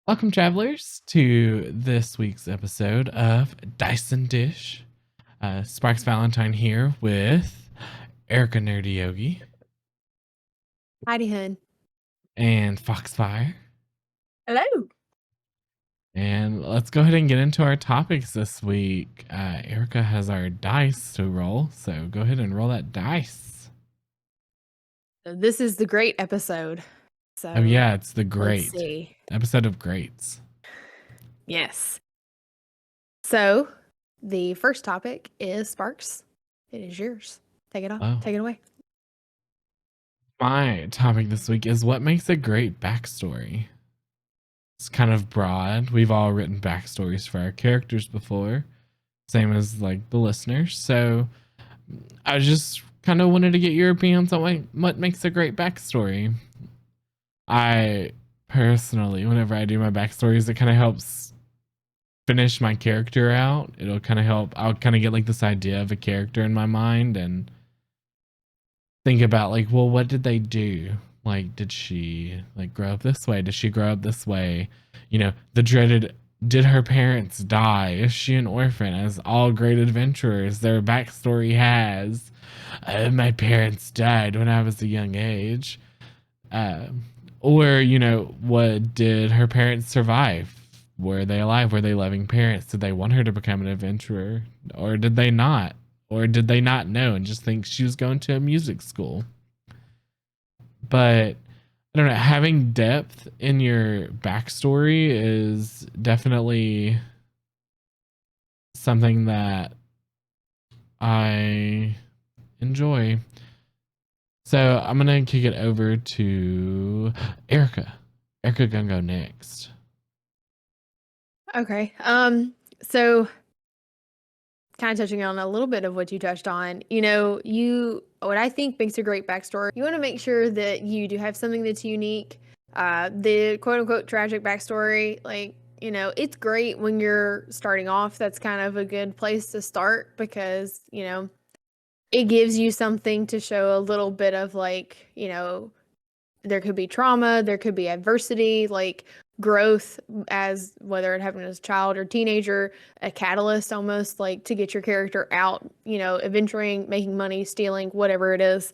Welcome, travelers, to this week's episode of Dyson Dish. Sparks Valentine here with Erica Nerdy Yogi Heidi Hun. and Foxfire. Hello. And let's go ahead and get into our topics this week. Erica has our dice to roll, so go ahead and roll that dice. This is the great episode. So Oh, yeah, it's the let's great see. episode of Greats. Yes. So the first topic is Sparks. It is yours. Take it off. Oh. Take it away. My topic this week is what makes a great backstory. It's kind of broad. We've all written backstories for our characters before, same as like the listeners. So I just kind of wanted to get your opinions on what makes a great backstory. I personally, whenever I do my backstories, it kind of helps finish my character out. It'll kind of help. I'll kind of get like this idea of a character in my mind and think about like, well, what did they do? Like, did she like grow up this way? Did she grow up this way? You know, the dreaded, did her parents die? Is she an orphan? As all great adventurers, their backstory has, my parents died when I was a young age. Or, you know, what did her parents survive? Were they alive? Were they loving parents? Did they want her to become an adventurer? Or did they not? Or did they not know and just think she was going to a music school? But I don't know, having depth in your backstory is definitely something that I enjoy. So I'm gonna kick it over to Erica. Erica gonna go next. Okay. So kind of touching on a little bit of what you touched on, what I think makes a great backstory, you want to make sure that you do have something that's unique. The quote unquote tragic backstory, it's great when you're starting off. That's kind of a good place to start because, it gives you something to show a little bit of there could be trauma, there could be adversity, like growth as whether it happened as a child or teenager, a catalyst almost like to get your character out, adventuring, making money, stealing, whatever it is.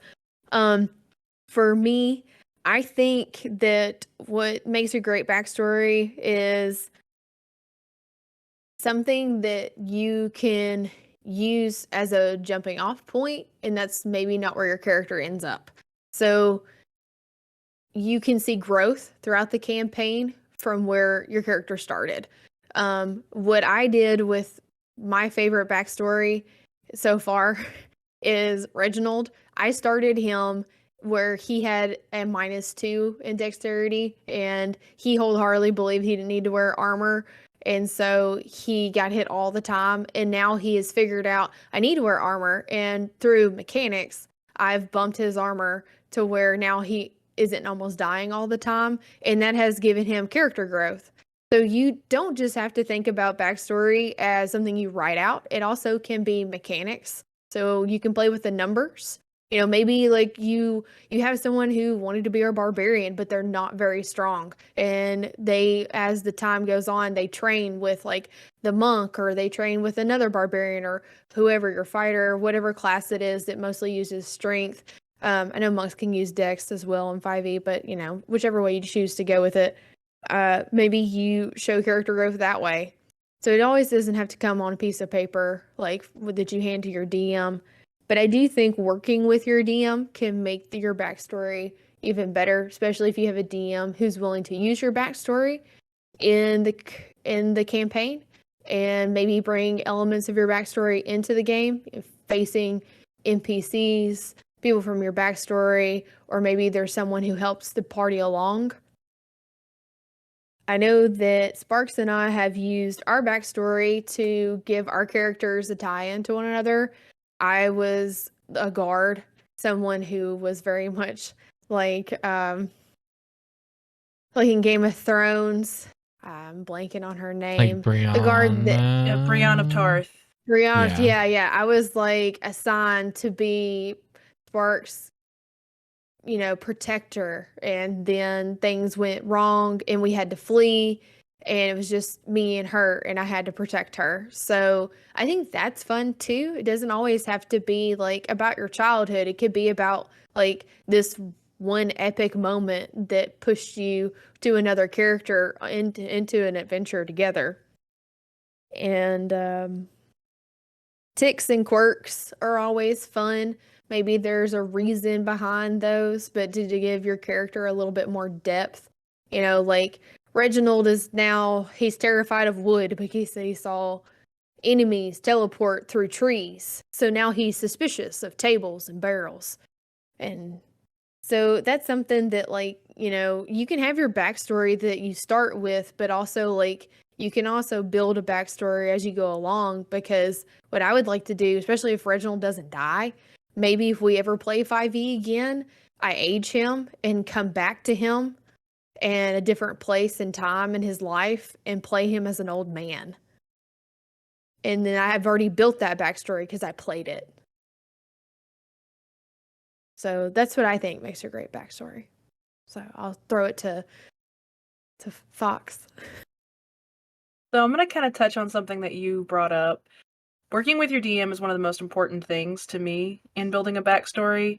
For me, I think that what makes a great backstory is something that you can use as a jumping off point, and that's maybe not where your character ends up. So you can see growth throughout the campaign from where your character started. What I did with my favorite backstory so far is Reginald. I started him where he had a -2 in dexterity, and he wholeheartedly believed he didn't need to wear armor. And so he got hit all the time. And now he has figured out, I need to wear armor. And through mechanics, I've bumped his armor to where now he isn't almost dying all the time. And that has given him character growth. So you don't just have to think about backstory as something you write out. It also can be mechanics. So you can play with the numbers. Maybe like you have someone who wanted to be a barbarian, but they're not very strong. And they, as the time goes on, they train with like the monk, or they train with another barbarian, or whoever your fighter, whatever class it is that mostly uses strength. I know monks can use dex as well in 5e, but whichever way you choose to go with it, maybe you show character growth that way. So it always doesn't have to come on a piece of paper like that you hand to your DM. But I do think working with your DM can make your backstory even better, especially if you have a DM who's willing to use your backstory in the campaign and maybe bring elements of your backstory into the game, facing NPCs, people from your backstory, or maybe there's someone who helps the party along. I know that Sparks and I have used our backstory to give our characters a tie-in to one another. I was a guard, someone who was very much like in Game of Thrones. I'm blanking on her name. Like Brianna. The guard that Brienne of Tarth. Brianna, yeah. I was like assigned to be Sparks, protector, and then things went wrong and we had to flee, and it was just me and her, and I had to protect her. So I think that's fun too. It doesn't always have to be like about your childhood. It could be about like this one epic moment that pushed you to another character into an adventure together. And ticks and quirks are always fun. Maybe there's a reason behind those, but to give your character a little bit more depth. Like Reginald is now, he's terrified of wood because he saw enemies teleport through trees. So now he's suspicious of tables and barrels. And so that's something that, like, you can have your backstory that you start with, but also, like, you can also build a backstory as you go along, because what I would like to do, especially if Reginald doesn't die, maybe if we ever play 5e again, I age him and come back to him and a different place and time in his life and play him as an old man. And then I have already built that backstory because I played it. So that's what I think makes a great backstory. So I'll throw it to Fox. So I'm going to kind of touch on something that you brought up. Working with your DM is one of the most important things to me in building a backstory.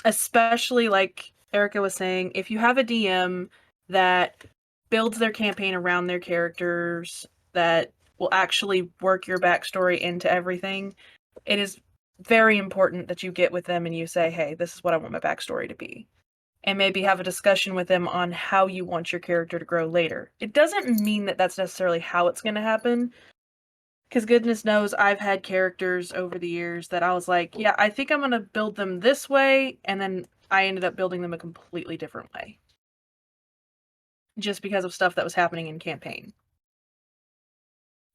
Especially like Erica was saying, if you have a DM that builds their campaign around their characters, that will actually work your backstory into everything, it is very important that you get with them and you say, hey, this is what I want my backstory to be. And maybe have a discussion with them on how you want your character to grow later. It doesn't mean that that's necessarily how it's going to happen. Because goodness knows I've had characters over the years that I was like, yeah, I think I'm going to build them this way. And then I ended up building them a completely different way. Just because of stuff that was happening in campaign.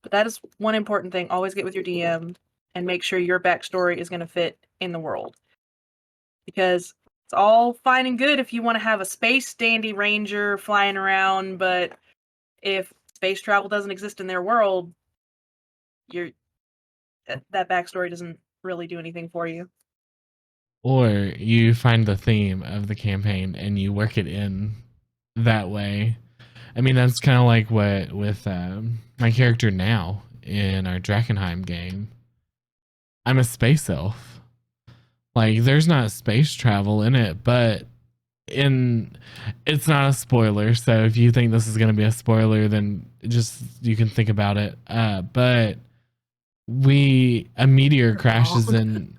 But that is one important thing. Always get with your DM and make sure your backstory is going to fit in the world. Because it's all fine and good if you want to have a space dandy ranger flying around, but if space travel doesn't exist in their world, that backstory doesn't really do anything for you. Or you find the theme of the campaign and you work it in that way. I mean, that's kind of like what with my character now in our Drakkenheim game. I'm a space elf. Like, there's not space travel in it, but it's not a spoiler. So if you think this is going to be a spoiler, then just you can think about it. But a meteor crashes in.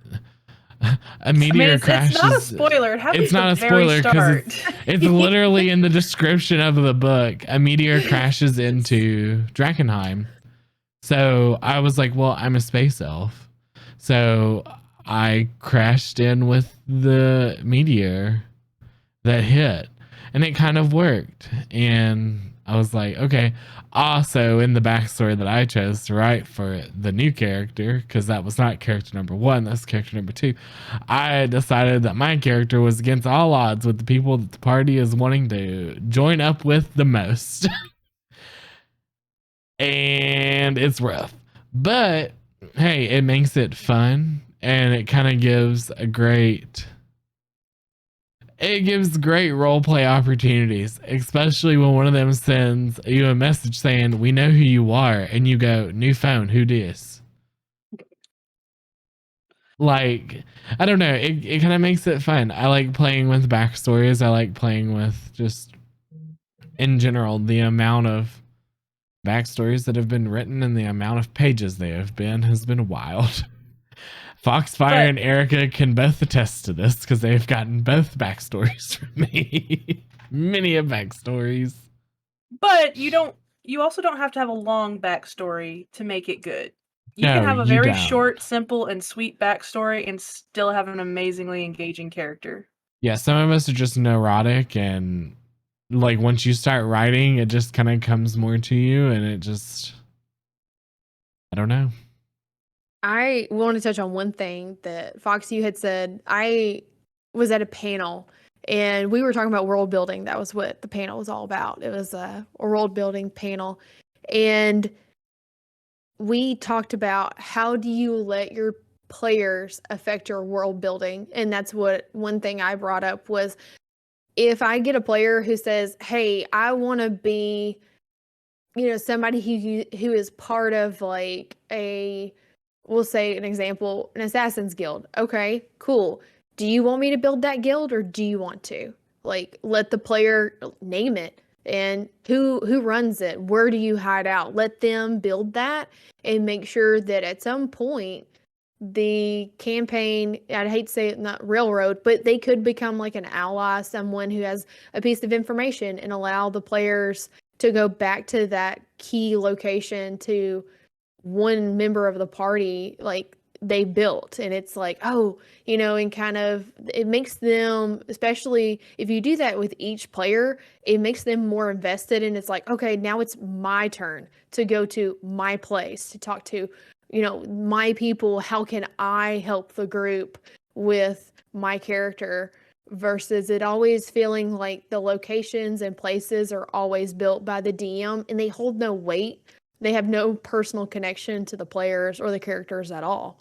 A meteor crashes. It's not a spoiler. It happens it's not a spoiler because it's literally in the description of the book. A meteor crashes into Drakkenheim. So I was like, well, I'm a space elf. So I crashed in with the meteor that hit, and it kind of worked. And I was like, okay. Also, in the backstory that I chose to write for the new character, because that was not character number 1, that's character number 2, I decided that my character was against all odds with the people that the party is wanting to join up with the most. And it's rough. But hey, it makes it fun, and it kind of gives great role play opportunities, especially when one of them sends you a message saying, we know who you are, and you go, new phone, who dis? Like, I don't know, it kind of makes it fun. I like playing with backstories. I like playing with just, in general, the amount of backstories that have been written and the amount of pages they have been has been wild. Foxfire and Erica can both attest to this because they've gotten both backstories from me. Many of backstories. But you also don't have to have a long backstory to make it good. You can have a very short, simple, and sweet backstory and still have an amazingly engaging character. Yeah, some of us are just neurotic, and like once you start writing, it just kind of comes more to you, and it just, I don't know. I want to touch on one thing that Fox, you had said. I was at a panel and we were talking about world building. That was what the panel was all about. It was a world building panel. And we talked about how do you let your players affect your world building? And that's what one thing I brought up was, if I get a player who says, hey, I want to be somebody who is part of like we'll say an example, an assassin's guild. Okay, cool. Do you want me to build that guild or do you want to? Like, let the player name it and who runs it? Where do you hide out? Let them build that and make sure that at some point the campaign, I'd hate to say it, not railroad, but they could become like an ally, someone who has a piece of information and allow the players to go back to that key location to one member of the party like they built. And it's like, oh, and kind of it makes them, especially if you do that with each player, it makes them more invested. And it's like, okay, now it's my turn to go to my place to talk to my people. How can I help the group with my character? Versus it always feeling like the locations and places are always built by the DM and they hold no weight. They have no personal connection to the players or the characters at all.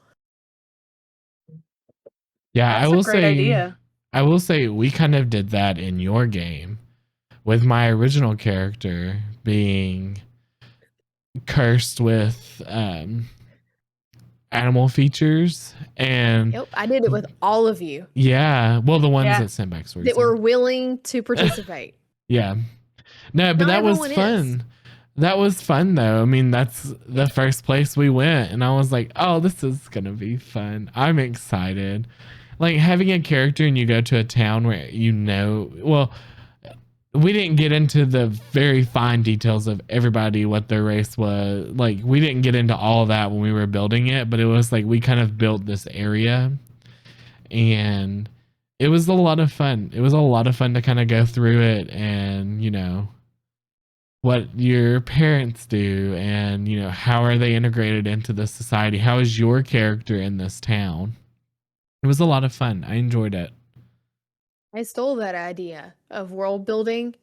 Yeah, That's a great idea. I will say we kind of did that in your game with my original character being cursed with animal features, and Yep, I did it with all of you. Yeah, well, the ones that sent backstories that were willing to participate. Yeah, no, but that was fun. That was fun though. I mean, that's the first place we went, and I was like, "Oh, this is gonna be fun." I'm excited. Like having a character, and you go to a town where well, we didn't get into the very fine details of everybody, what their race was. Like, we didn't get into all of that when we were building it, but it was like we kind of built this area, and it was a lot of fun. It was a lot of fun to kind of go through it and, what your parents do and, how are they integrated into the society? How is your character in this town? It was a lot of fun. I enjoyed it. I stole that idea of world building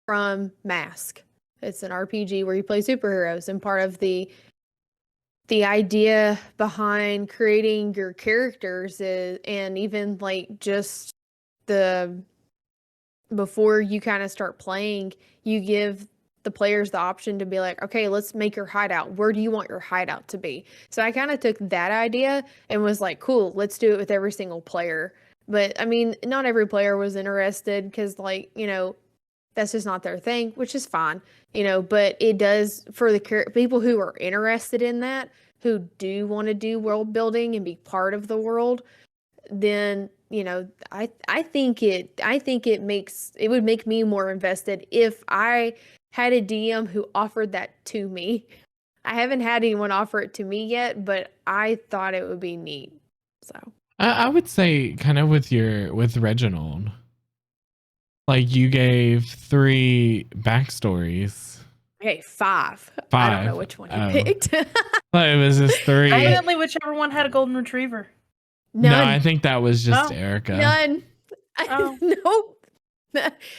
from Mask. It's an RPG where you play superheroes, and part of the idea behind creating your characters is, and even like just before you kind of start playing, you give the players the option to be like, okay, let's make your hideout. Where do you want your hideout to be? So I kind of took that idea and was like, cool, let's do it with every single player. But I mean, not every player was interested because, like, that's just not their thing, which is fine, but it does for the people who are interested in that, who do want to do world building and be part of the world, then, I think it would make me more invested if I had a DM who offered that to me. I haven't had anyone offer it to me yet, but I thought it would be neat. So I would say kind of with Reginald, like you gave 3 backstories. Okay, 5. I don't know which one you picked. Well, it was just 3. Evidently, whichever one had a golden retriever. None. No, I think that was just Erica. None. Oh. Nope.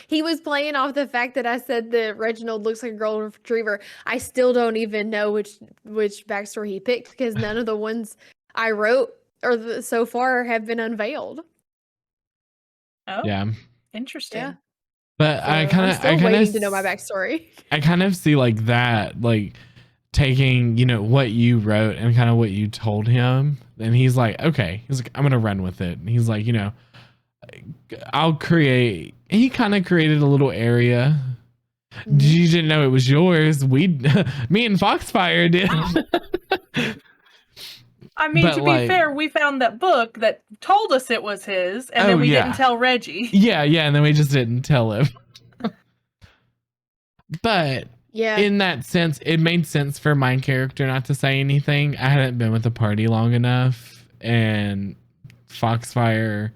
He was playing off the fact that I said that Reginald looks like a golden retriever. I still don't even know which backstory he picked because none of the ones I wrote or so far have been unveiled. Oh, yeah, interesting. Yeah. But so I kind of waiting to know my backstory. I kind of see like that, like taking what you wrote and kind of what you told him, and he's like, okay, he's like, I'm gonna run with it. And he's like, I'll create. He kind of created a little area. Mm-hmm. You didn't know it was yours. Me and Foxfire did. I mean, but to be fair, we found that book that told us it was his, and then we didn't tell Reggie. Yeah, and then we just didn't tell him. But in that sense, it made sense for my character not to say anything. I hadn't been with the party long enough, and Foxfire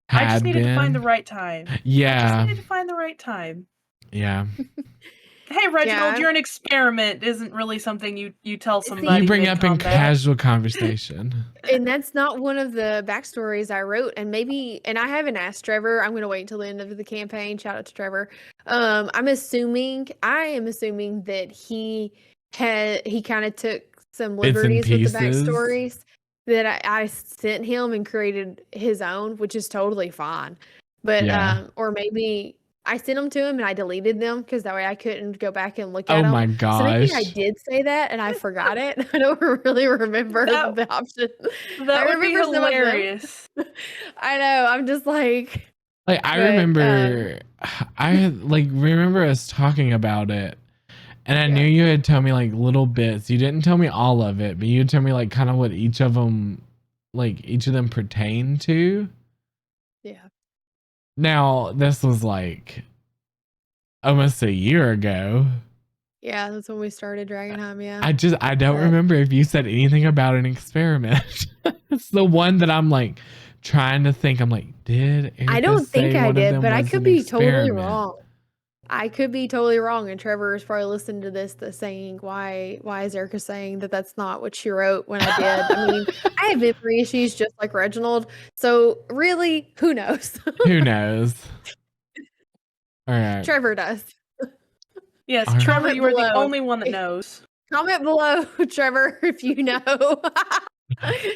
I just needed to find the right time. Yeah. I just needed to find the right time. Yeah. Hey, Reginald, you're an experiment isn't really something you tell somebody. You bring up in casual conversation. And that's not one of the backstories I wrote. And I haven't asked Trevor. I'm going to wait until the end of the campaign. Shout out to Trevor. I am assuming that he kind of took some liberties with the backstories that I sent him and created his own, which is totally fine. But or maybe I sent them to him and I deleted them because that way I couldn't go back and look Oh at them. my So maybe I gosh. did say that and I forgot it. I don't really remember That- the option. That I would be remember some of them. hilarious. I know. I'm just like, Like I But, remember I like remember us talking about it. And I Yeah. knew you had told me like little bits. You didn't tell me all of it, but you told me like kind of what each of them pertain to. yeah. Now, this was like almost a year ago. Yeah, that's when we started Dragonheim. Yeah. I don't But- remember if you said anything about an experiment. It's the one that I'm like trying to think. I'm like, did Erica I don't think say I one of did, them but I was could an be totally experiment? wrong. I could be totally wrong, and Trevor is probably listening to this, saying, "Why is Erica saying that that's not what she wrote when I did?" I mean, I have memory issues just like Reginald, so really, who knows? Who knows? All right. Trevor does. Yes, All right. Trevor, you are the Below. only one that knows. Comment below, Trevor, if you know.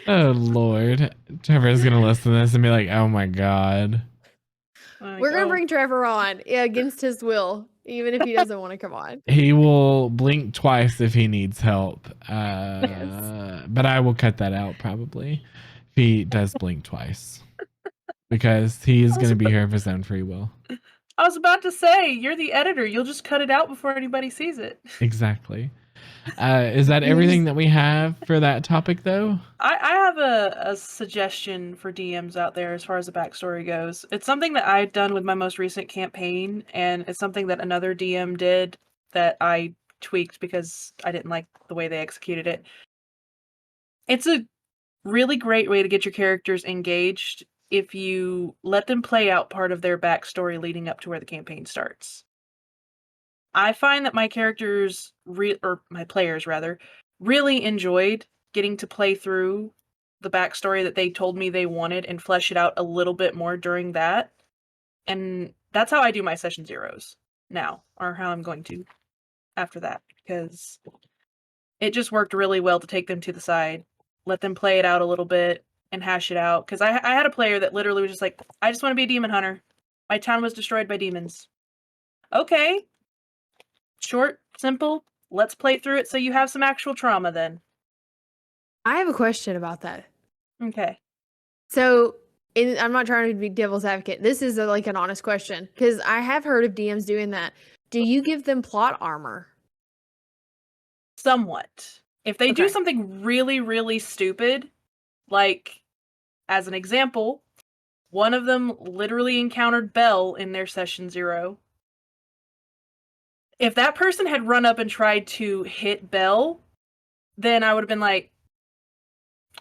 Oh Lord, Trevor's gonna listen to this and be like, "Oh my God." Like, We're gonna oh, bring Trevor on against his will, even if he doesn't want to come on. He will blink twice if he needs help. Yes. But I will cut that out probably if he does blink twice because he is going to be here of his own free will. I was about to say, you're the editor. You'll just cut it out before anybody sees it. Exactly. Is that everything that we have for that topic, though? I have a suggestion for DMs out there as far as the backstory goes. It's something that I've done with my most recent campaign, and it's something that another DM did that I tweaked because I didn't like the way they executed it. It's a really great way to get your characters engaged if you let them play out part of their backstory leading up to where the campaign starts. I find that my characters, or my players rather, really enjoyed getting to play through the backstory that they told me they wanted and flesh it out a little bit more during that. And that's how I do my session zeros now, or how I'm going to after that, because it just worked really well to take them to the side, let them play it out a little bit, and hash it out. Because I had a player that literally was just like, I just want to be a demon hunter. My town was destroyed by demons. Okay. Short, simple. Let's play through it so you have some actual trauma then. I have a question about that. Okay. So, I'm not trying to be devil's advocate. This is like an honest question because I have heard of DMs doing that. Do you give them plot armor? Somewhat. If they do Okay. something really, really stupid, like, as an example, one of them literally encountered Belle in their session 0. If that person had run up and tried to hit Belle, then I would have been like,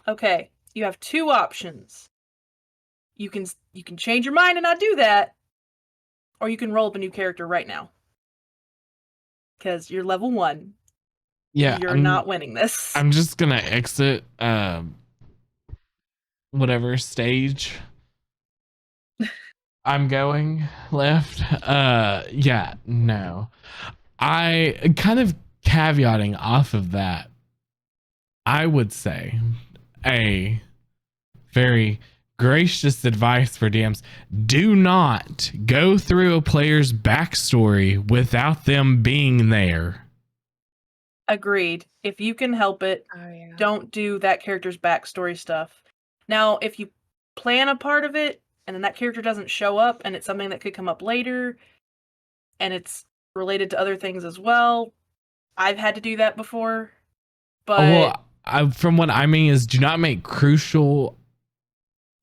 okay, you have 2 options. You can change your mind and not do that, or you can roll up a new character right now. Because you're level 1. Yeah, You're not winning this. I'm just gonna exit whatever stage I'm going left. Yeah, no. I kind of caveating off of that. I would say a very gracious advice for DMs: do not go through a player's backstory without them being there. Agreed. If you can help it, Oh yeah. don't do that character's backstory stuff. Now, if you plan a part of it and then that character doesn't show up and it's something that could come up later and it's related to other things as well, I've had to do that before. But From what I mean is, do not make crucial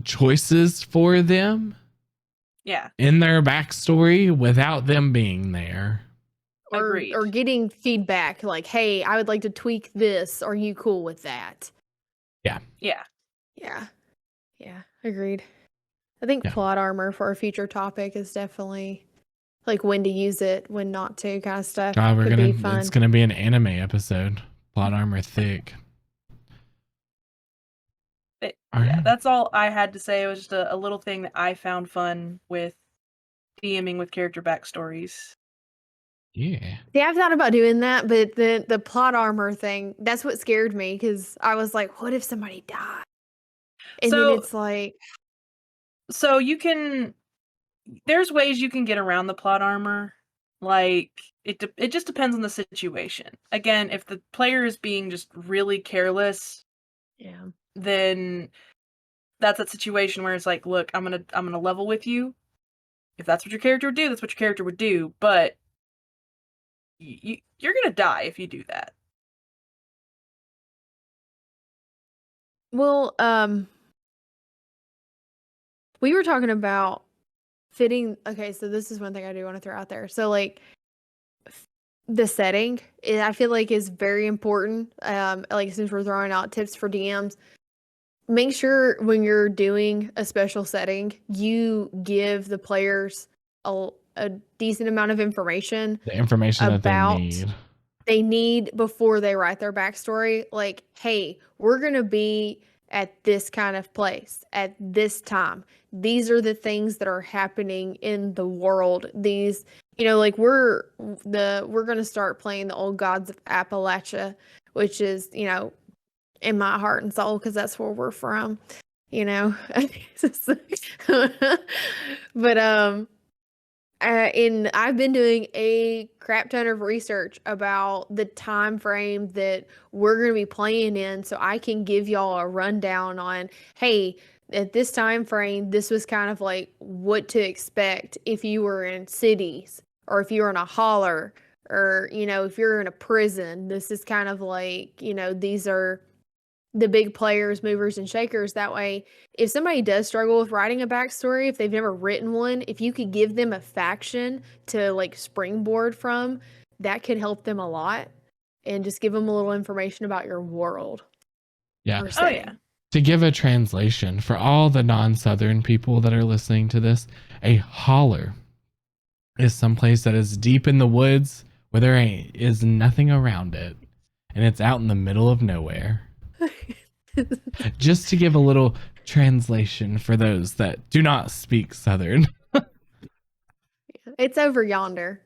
choices for them yeah, in their backstory without them being there. agreed. Or getting feedback like, "Hey, I would like to tweak this. Are you cool with that?" yeah. Yeah. Yeah, agreed. I think Yeah. plot armor for a future topic is definitely like when to use it, when not to, kind of stuff. Could be fun. It's gonna be an anime episode. Plot armor thick. Yeah, Alright. that's all I had to say. It was just a little thing that I found fun with DMing with character backstories. Yeah. See, I've thought about doing that, but the plot armor thing, that's what scared me because I was like, what if somebody died? And So- then it's like, So you can there's ways you can get around the plot armor. Like it just depends on the situation. Again, if the player is being just really careless, Yeah. then that's that situation where it's like, look, I'm gonna level with you. If that's what your character would do, that's what your character would do. But you're gonna die if you do that. Well, we were talking about fitting. Okay, so this is one thing I do want to throw out there. So, like, the setting, I feel like is very important. Like since we're throwing out tips for DMs, make sure when you're doing a special setting, you give the players a decent amount of information The information that about they need. they need before they write their backstory. Like, hey, we're going to be at this kind of place at this time. These are the things that are happening in the world. These, like we're going to start playing the Old Gods of Appalachia, which is, in my heart and soul, because that's where we're from, but and I've been doing a crap ton of research about the time frame that we're going to be playing in, so I can give y'all a rundown on, hey, at this time frame, this was kind of like what to expect if you were in cities, or if you were in a holler, or if you're in a prison. This is kind of like, these are the big players, movers, and shakers. That way, if somebody does struggle with writing a backstory, if they've never written one, if you could give them a faction to like springboard from, that could help them a lot, and just give them a little information about your world. Yeah. or Oh setting. yeah. To give a translation for all the non-Southern people that are listening to this, a holler is someplace that is deep in the woods where there is nothing around it, and it's out in the middle of nowhere. Just to give a little translation for those that do not speak Southern. It's over yonder.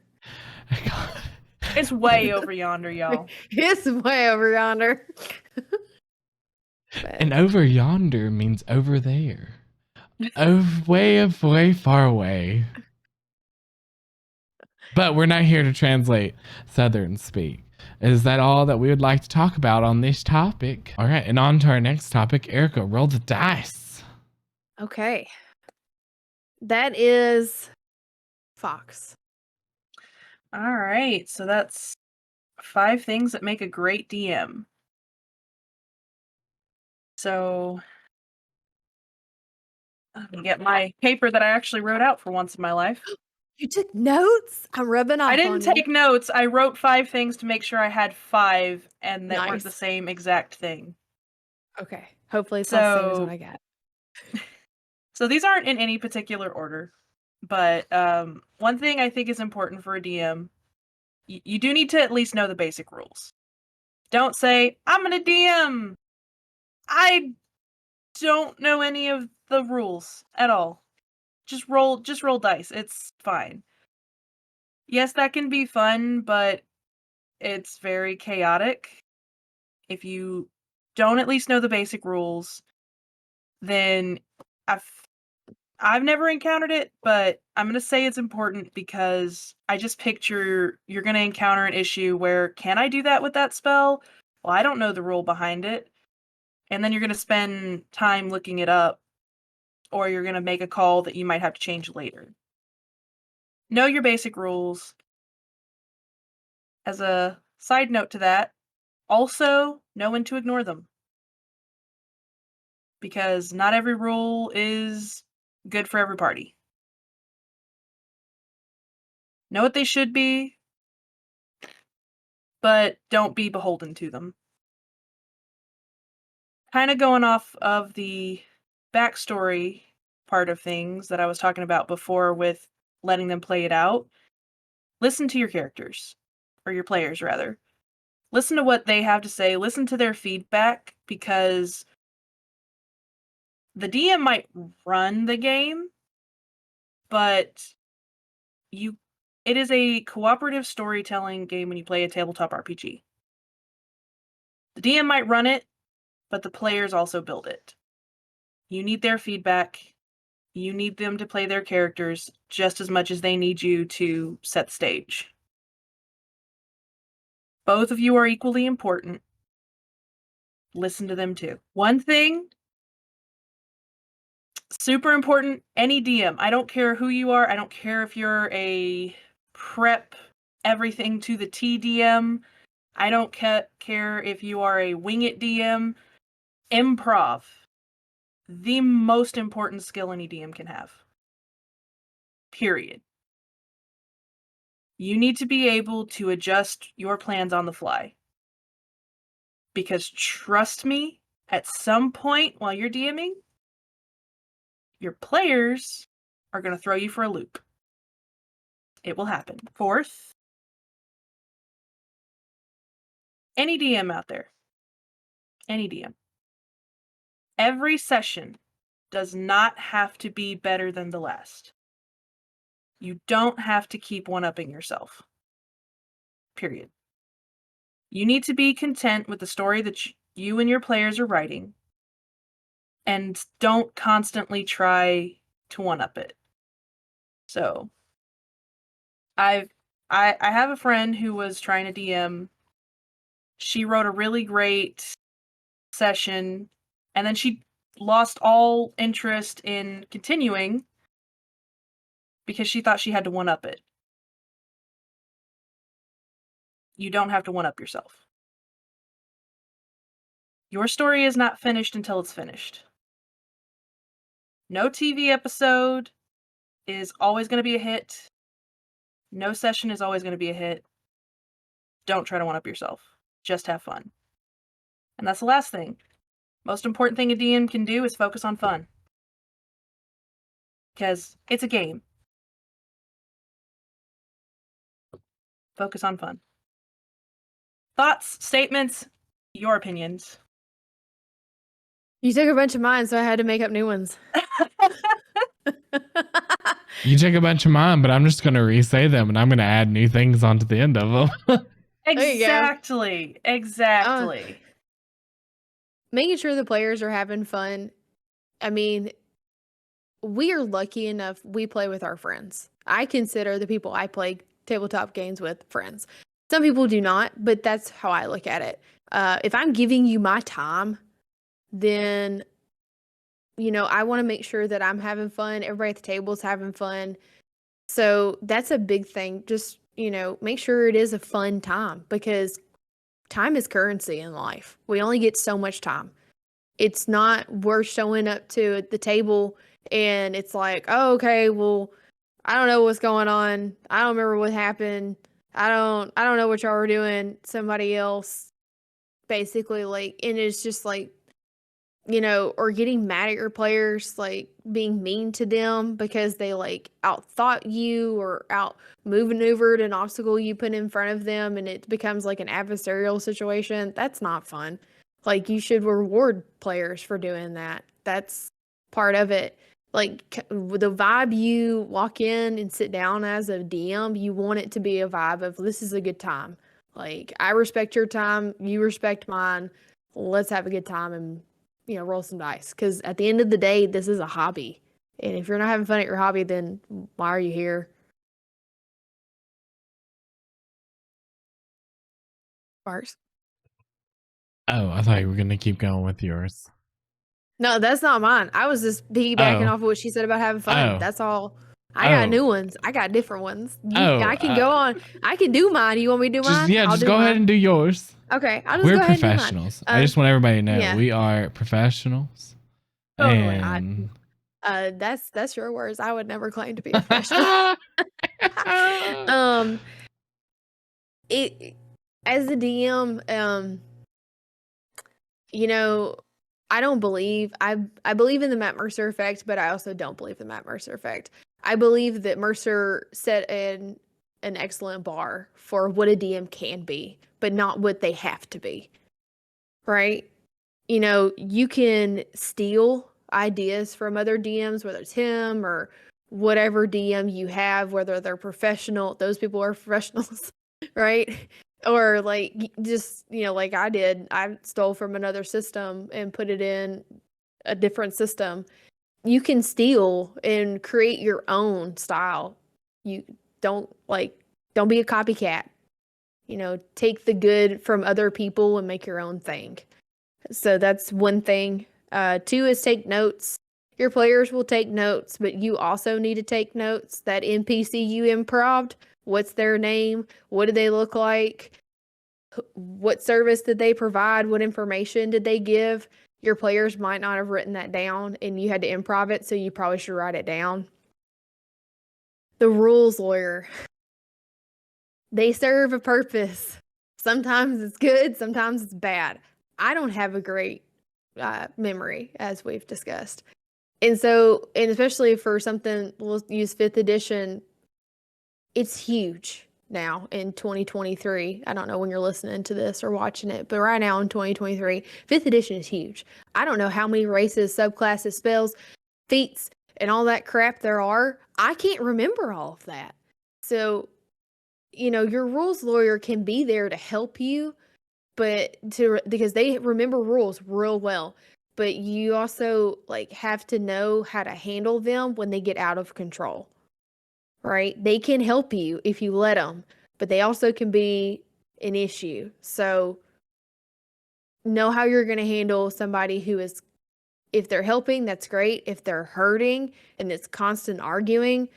It's way over yonder, y'all. It's way over yonder. And over yonder means over there. Way far away. But we're not here to translate Southern speak. Is that all that we would like to talk about on this topic? All right, and on to our next topic. Erica, roll the dice. Okay. That is Fox. All right, so that's 5 things that make a great DM. So let me get my paper that I actually wrote out for once in my life. You took notes? I'm rubbing off I didn't on take notes. I wrote 5 things to make sure I had 5 and that weren't the Nice. same exact thing. Okay. Hopefully it's not the same as what I got. So these aren't in any particular order, but one thing I think is important for a DM, you do need to at least know the basic rules. Don't say, I'm gonna DM. I don't know any of the rules at all. Just roll dice. It's fine. Yes, that can be fun, but it's very chaotic. If you don't at least know the basic rules, then I've never encountered it, but I'm going to say it's important because I just picture you're going to encounter an issue where, can I do that with that spell? Well, I don't know the rule behind it. And then you're going to spend time looking it up, or you're going to make a call that you might have to change later. Know your basic rules. As a side note to that, also know when to ignore them. Because not every rule is good for every party. Know what they should be, but don't be beholden to them. Kind of going off of the backstory part of things that I was talking about before with letting them play it out, listen to your characters, or your players rather. Listen to what they have to say, listen to their feedback, because the DM might run the game, but it is a cooperative storytelling game when you play a tabletop RPG. The DM might run it, but the players also build it. You need their feedback. You need them to play their characters just as much as they need you to set the stage. Both of you are equally important. Listen to them too. One thing, super important, any DM, I don't care who you are, I don't care if you're a prep everything to the T DM, I don't care if you are a wing it DM, improv, the most important skill any DM can have. Period. You need to be able to adjust your plans on the fly. Because trust me, at some point while you're DMing, your players are going to throw you for a loop. It will happen. Fourth, any DM out there, any DM, every session does not have to be better than the last. You don't have to keep one-upping yourself. Period. You need to be content with the story that you and your players are writing, and don't constantly try to one-up it. So, I have a friend who was trying to DM. She wrote a really great session, and then she lost all interest in continuing because she thought she had to one-up it. You don't have to one-up yourself. Your story is not finished until it's finished. No TV episode is always going to be a hit. No session is always going to be a hit. Don't try to one-up yourself. Just have fun. And that's the last thing. Most important thing a DM can do is focus on fun. Because it's a game. Focus on fun. Thoughts, statements, your opinions. You took a bunch of mine, so I had to make up new ones. You took a bunch of mine, but I'm just going to re-say them, and I'm going to add new things onto the end of them. Exactly. Making sure the players are having fun. I mean, we are lucky enough we play with our friends. I consider the people I play tabletop games with friends. Some people do not, but that's how I look at it. If I'm giving you my time, then, you know, I want to make sure that I'm having fun. Everybody at the table is having fun. So that's a big thing. Just, you know, make sure it is a fun time, because time is currency in life. We only get so much time. It's not worth showing up to the table and it's like, oh, okay, well, I don't know what's going on. I don't remember what happened. I don't know what y'all were doing. Somebody else, basically, like, and it's just like, you know, or getting mad at your players, like being mean to them because they like outthought you or outmaneuvered an obstacle you put in front of them, and it becomes like an adversarial situation. That's not fun. Like, you should reward players for doing that. That's part of it. Like, the vibe you walk in and sit down as a DM, you want it to be a vibe of, this is a good time. Like, I respect your time, you respect mine. Let's have a good time and, you know, roll some dice. Because at the end of the day, this is a hobby. And if you're not having fun at your hobby, then why are you here? Sparks? Oh, I thought you were going to keep going with yours. No, that's not mine. I was just piggybacking off of what she said about having fun. That's all. I got new ones. I got different ones. I can go on. I can do mine. You want me to do mine? Yeah, just go ahead and do yours. Okay, I'll just We're go ahead professionals. And do mine. I just want everybody to know yeah. we are professionals. Totally. That's your words. I would never claim to be a professional. It as a DM, you know, I don't believe I believe in the Matt Mercer effect, but I also don't believe the Matt Mercer effect. I believe that Mercer set an excellent bar for what a DM can be, but not what they have to be. Right? You know, you can steal ideas from other DMs, whether it's him or whatever DM you have, whether they're professional. Those people are professionals, right? Or like, just, you know, like I did, I stole from another system and put it in a different system. you can steal and create your own style. You don't be a copycat. Take the good from other people and make your own thing. So that's one thing. Two is take notes. Your players will take notes, but you also need to take notes. That NPC you improv'd, what's their name? What do they look like? What service did they provide? What information did they give? Your players might not have written that down and you had to improv it, so you probably should write it down. The rules lawyer. They serve a purpose. Sometimes it's good, sometimes it's bad. I don't have a great memory, as we've discussed. And especially for something, we'll use 5th edition, it's huge now in 2023. I don't know when you're listening to this or watching it, but right now in 2023, 5th edition is huge. I don't know how many races, subclasses, spells, feats, and all that crap there are. I can't remember all of that. So, your rules lawyer can be there to help you, because they remember rules real well. But you also have to know how to handle them when they get out of control. Right? They can help you if you let them, but they also can be an issue. So know how you're going to handle somebody who is, if they're helping, that's great. If they're hurting and it's constant arguing,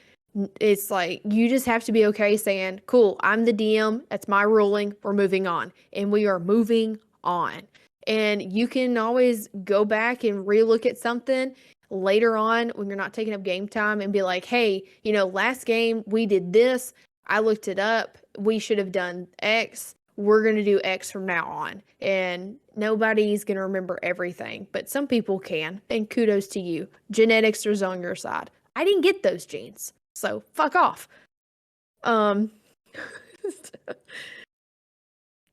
it's you just have to be okay saying, cool, I'm the DM. That's my ruling. We're moving on. And we are moving on. And you can always go back and relook at something later on when you're not taking up game time and be like, hey, last game we did this. I looked it up. We should have done X. We're going to do X from now on. And nobody's going to remember everything, but some people can. And kudos to you. Genetics is on your side. I didn't get those genes, so fuck off.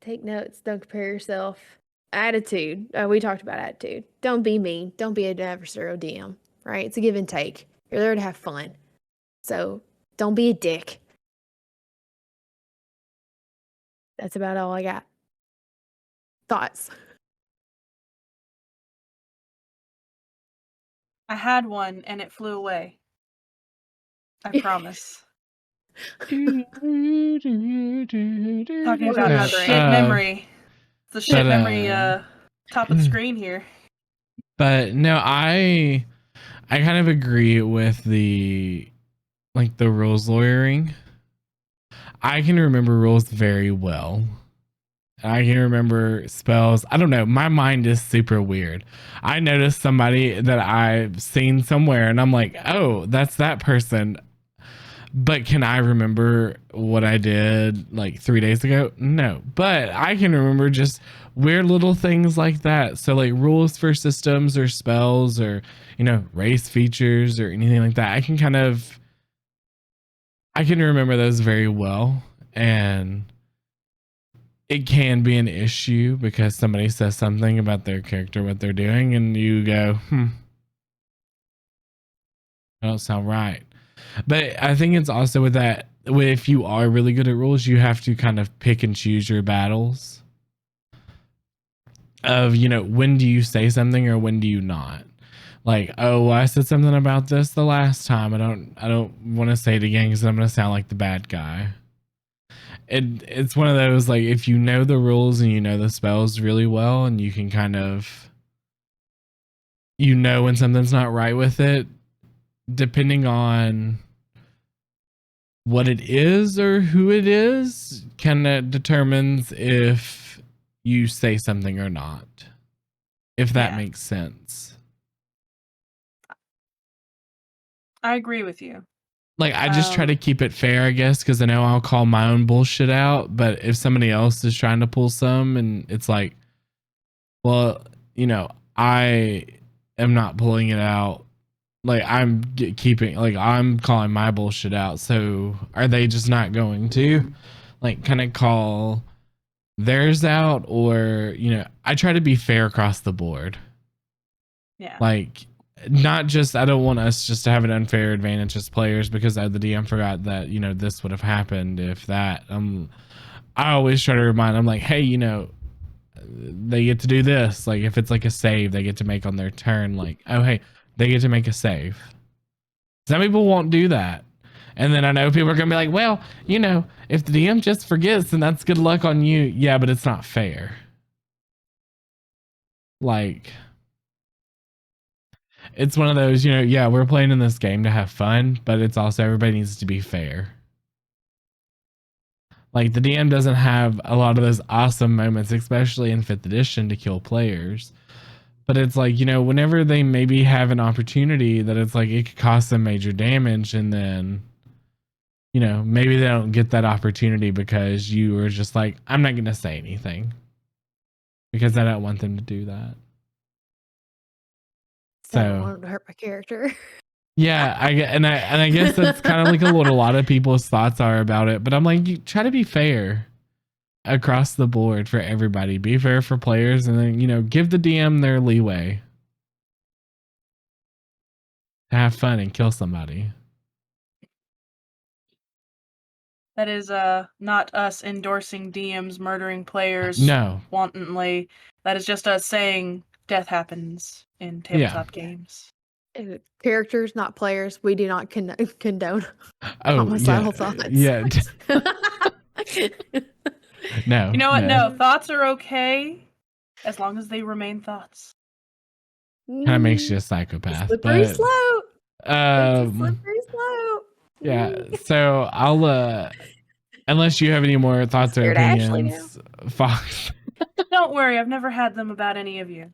Take notes. Don't compare yourself. Attitude. We talked about attitude. Don't be mean. Don't be an adversarial DM, right? It's a give and take. You're there to have fun. So don't be a dick. That's about all I got. Thoughts? I had one and it flew away. I promise. Talking about Yeah. shit memory. The shit memory top of the screen here. But no, I kind of agree with the rules lawyering. I can remember rules very well. I can remember spells. I don't know. My mind is super weird. I noticed somebody that I've seen somewhere and I'm like, oh, that's that person. But can I remember what I did 3 days ago? No. But I can remember just weird little things like that. So rules for systems or spells or, race features or anything like that. I can remember those very well. And it can be an issue because somebody says something about their character, what they're doing, and you go, that don't sound right. But I think it's also with that, if you are really good at rules, you have to kind of pick and choose your battles of, when do you say something or when do you not? Oh, I said something about this the last time. I don't want to say it again because I'm going to sound like the bad guy. It's one of those, if you know the rules and you know the spells really well and you can kind of, when something's not right with it, depending on what it is or who it is, kind of determines if you say something or not, if that makes sense. I agree with you. I just try to keep it fair, I guess, because I know I'll call my own bullshit out. But if somebody else is trying to pull some and it's well, I am not pulling it out. I'm keeping, I'm calling my bullshit out. So are they just not going to kind of call theirs out? Or, I try to be fair across the board. Yeah. Not just, I don't want us just to have an unfair advantage as players because the DM forgot that, this would have happened if that. I always try to remind them, hey, they get to do this. If it's a save they get to make on their turn, oh, hey, they get to make a save. Some people won't do that. And then I know people are going to be like, well, you know, if the DM just forgets, then that's good luck on you. Yeah, but it's not fair. Like, it's one of those, you know, yeah, we're playing in this game to have fun, but it's also everybody needs to be fair. Like, the DM doesn't have a lot of those awesome moments, especially in 5th edition, to kill players. But it's like, you know, whenever they maybe have an opportunity that it's like it could cause them major damage, and then, you know, maybe they don't get that opportunity because you were just like, I'm not going to say anything because I don't want them to do that. I don't want to hurt my character. Yeah, I guess that's kind of like what a lot of people's thoughts are about it. But I'm like, you try to be fair across the board for everybody. Be fair for players, and then, you know, give the DM their leeway to have fun and kill somebody. That is not us endorsing DMs murdering players No. wantonly. That is just us saying death happens in tabletop games. Characters, not players. We do not condone homicidal thoughts. Yeah. No. You know what? No, thoughts are okay as long as they remain thoughts. Kind of makes you a psychopath. Slippery slope. Slippery slope. Yeah. So I'll unless you have any more thoughts or opinions, Fox. Don't worry, I've never had them about any of you.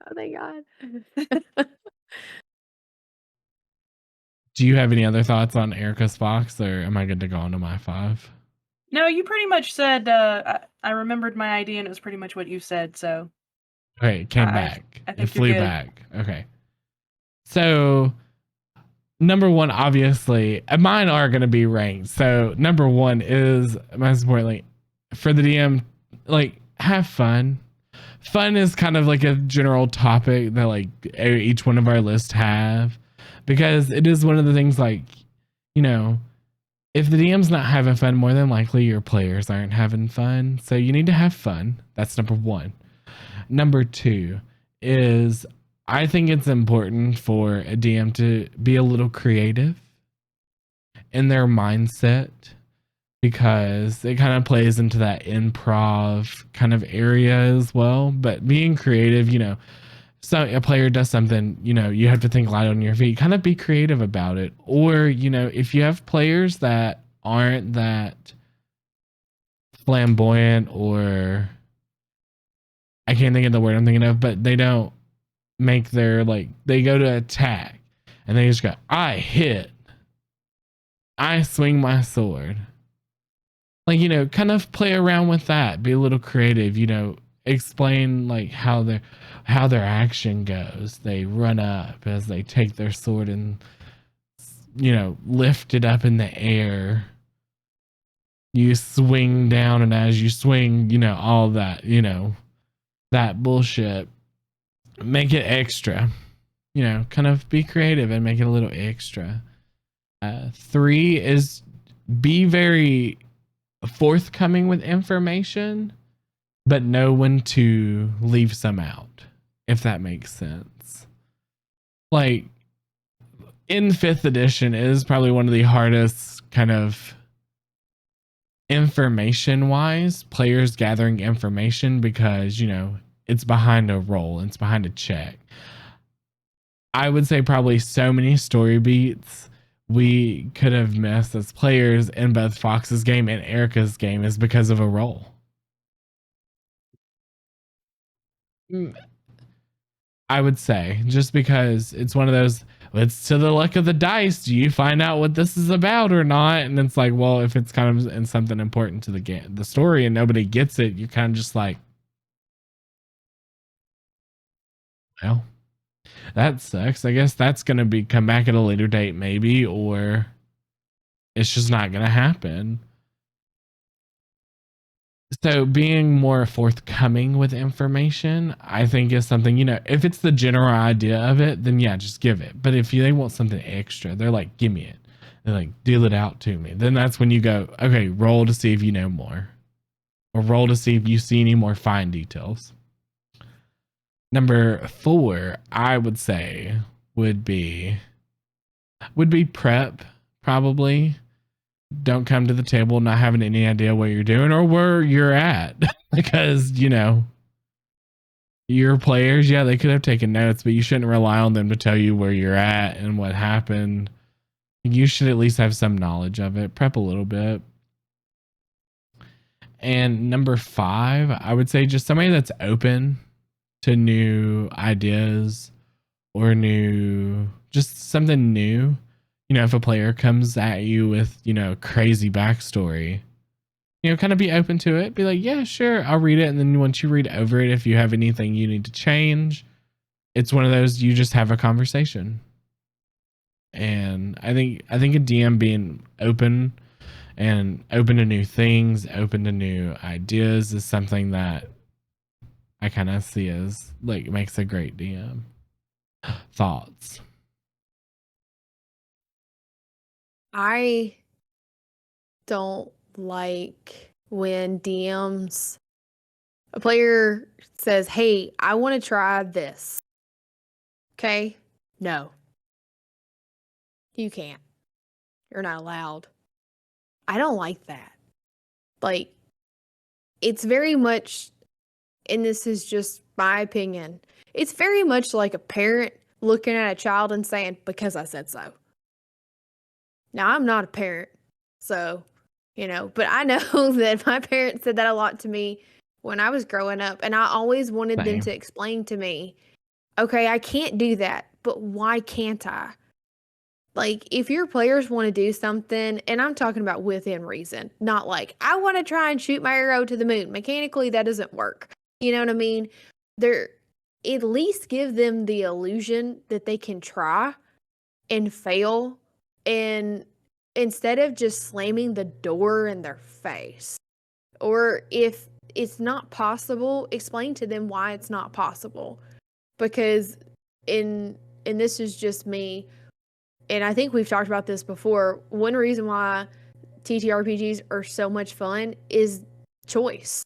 Oh, thank God. Do you have any other thoughts on Erica's Fox, or am I good to go on to my 5? No, you pretty much said, I remembered my idea and it was pretty much what you said, so. Okay, it came back. I think it flew you're good. back. Okay. So, number 1, obviously, mine are going to be ranked. So, number 1 is, most importantly, for the DM, like, have fun. Fun is kind of like a general topic that, like, each one of our lists have. Because it is one of the things, like, you know, if the DM's not having fun, more than likely your players aren't having fun. So you need to have fun. That's number 1. Number 2 is, I think it's important for a DM to be a little creative in their mindset, because it kind of plays into that improv kind of area as well. But being creative, you know, so a player does something, you know, you have to think light on your feet, kind of be creative about it. Or, you know, if you have players that aren't that flamboyant, or I can't think of the word I'm thinking of, but they don't make their, like, they go to attack and they just go, I hit, I swing my sword. Like, you know, kind of play around with that, be a little creative, you know, explain like how their action goes. They run up as they take their sword and, you know, lift it up in the air. You swing down, and as you swing, you know, all that, you know, that bullshit. Make it extra, you know, kind of be creative and make it a little extra. 3 is be very forthcoming with information, but know when to leave some out, if that makes sense. Like, in 5th edition, it is probably one of the hardest kind of information-wise, players gathering information, because, you know, it's behind a roll, it's behind a check. I would say probably so many story beats we could have missed as players in both Fox's game and Erica's game is because of a roll. I would say, just because it's one of those, it's to the luck of the dice. Do you find out what this is about or not? And it's like, well, if it's kind of in something important to the game, the story, and nobody gets it, you're kind of just like, well, that sucks. I guess that's going to be come back at a later date, maybe, or it's just not going to happen. So being more forthcoming with information, I think, is something, you know, if it's the general idea of it, then yeah, just give it. But if they want something extra, they're like, give me it. They're like, deal it out to me. Then that's when you go, okay, roll to see if you know more, or roll to see if you see any more fine details. Number 4, I would say, would be prep, probably. Don't come to the table not having any idea what you're doing or where you're at. Because, your players, yeah, they could have taken notes, but you shouldn't rely on them to tell you where you're at and what happened. You should at least have some knowledge of it. Prep a little bit. And number 5, I would say just somebody that's open to new ideas or just something new. If a player comes at you with, crazy backstory, kind of be open to it. Be like, yeah, sure, I'll read it. And then once you read over it, if you have anything you need to change, it's one of those, you just have a conversation. And I think a DM being open to new things, open to new ideas is something that I kind of see as like makes a great DM. Thoughts? I don't like when a player says, hey, I want to try this. Okay? No. You can't. You're not allowed. I don't like that. Like, it's very much, and this is just my opinion, it's very much like a parent looking at a child and saying, because I said so. Now, I'm not a parent, so, but I know that my parents said that a lot to me when I was growing up, and I always wanted them to explain to me, okay, I can't do that, but why can't I? Like, if your players want to do something, and I'm talking about within reason, not like, I want to try and shoot my arrow to the moon. Mechanically, that doesn't work. You know what I mean? At least give them the illusion that they can try and fail, and instead of just slamming the door in their face. Or if it's not possible, explain to them why it's not possible. Because and this is just me, and I think we've talked about this before, one reason why TTRPGs are so much fun is choice.